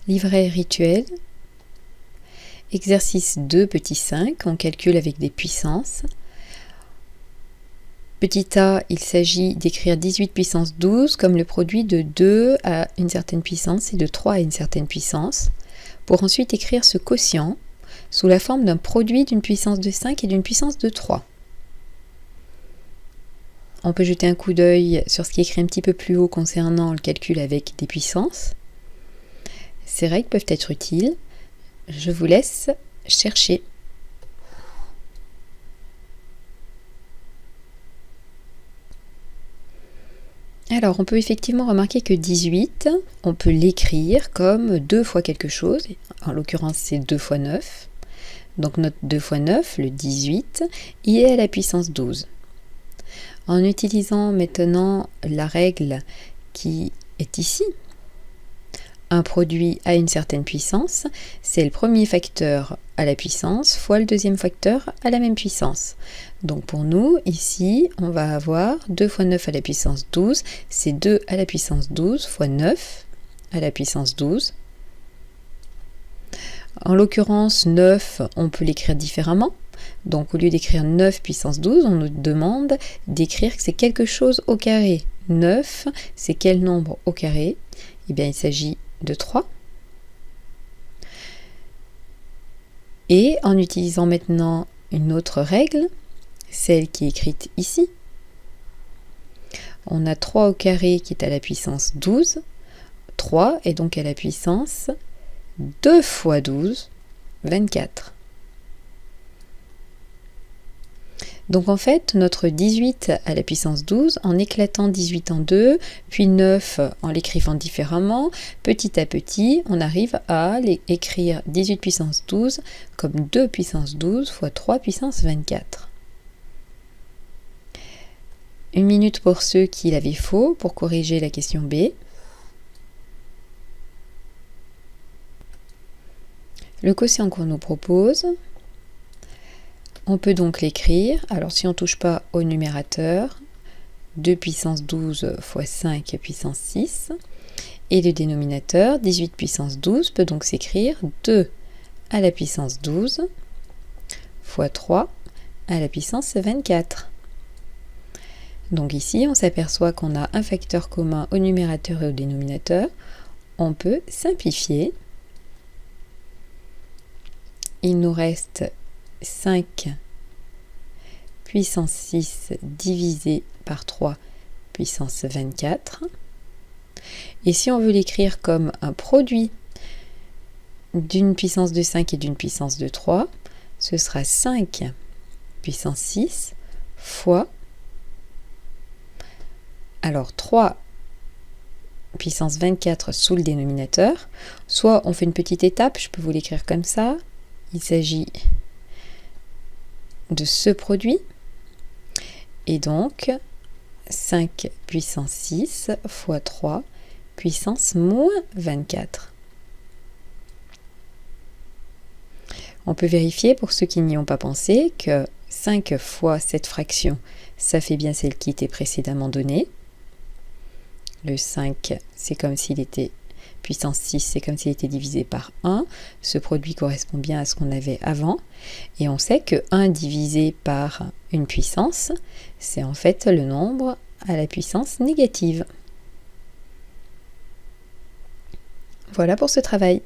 Livret rituel. Exercice 2, petit 5, on calcule avec des puissances. Petit a, il s'agit d'écrire 18 puissance 12 comme le produit de 2 à une certaine puissance et de 3 à une certaine puissance, pour ensuite écrire ce quotient sous la forme d'un produit d'une puissance de 5 et d'une puissance de 3. On peut jeter un coup d'œil sur ce qui est écrit un petit peu plus haut concernant le calcul avec des puissances. Ces règles peuvent être utiles. Je vous laisse chercher. Alors, on peut effectivement remarquer que 18, on peut l'écrire comme 2 fois quelque chose. En l'occurrence, c'est 2 fois 9. Donc, notre 2 fois 9, le 18, il est à la puissance 12. En utilisant maintenant la règle qui est ici, un produit à une certaine puissance, c'est le premier facteur à la puissance fois le deuxième facteur à la même puissance. Donc pour nous, ici, on va avoir 2 fois 9 à la puissance 12, c'est 2 à la puissance 12 fois 9 à la puissance 12. En l'occurrence, 9, on peut l'écrire différemment. Donc au lieu d'écrire 9 puissance 12, on nous demande d'écrire que c'est quelque chose au carré. 9, c'est quel nombre au carré? Eh bien, il s'agit de 3. Et en utilisant maintenant une autre règle, celle qui est écrite ici, on a 3 au carré qui est à la puissance 12. 3 est donc à la puissance 2 fois 12, 24. Donc en fait, notre 18 à la puissance 12, en éclatant 18 en 2, puis 9 en l'écrivant différemment, petit à petit, on arrive à écrire 18 puissance 12 comme 2 puissance 12 fois 3 puissance 24. Une minute pour ceux qui l'avaient faux, pour corriger la question B. Le quotient qu'on nous propose, on peut donc l'écrire, alors si on ne touche pas au numérateur, 2 puissance 12 fois 5 puissance 6, et le dénominateur, 18 puissance 12, peut donc s'écrire 2 à la puissance 12 fois 3 à la puissance 24. Donc ici, on s'aperçoit qu'on a un facteur commun au numérateur et au dénominateur. On peut simplifier. Il nous reste 5 puissance 6 divisé par 3 puissance 24. Et si on veut l'écrire comme un produit d'une puissance de 5 et d'une puissance de 3, ce sera 5 puissance 6 fois, alors 3 puissance 24 sous le dénominateur. Soit on fait une petite étape, je peux vous l'écrire comme ça. Il s'agit de ce produit. Et donc, 5 puissance 6 fois 3 puissance moins 24. On peut vérifier, pour ceux qui n'y ont pas pensé, que 5 fois cette fraction, ça fait bien celle qui était précédemment donnée. Le 5, c'est comme s'il était puissance 6, c'est comme s'il était divisé par 1. Ce produit correspond bien à ce qu'on avait avant. Et on sait que 1 divisé par une puissance, c'est en fait le nombre à la puissance négative. Voilà pour ce travail.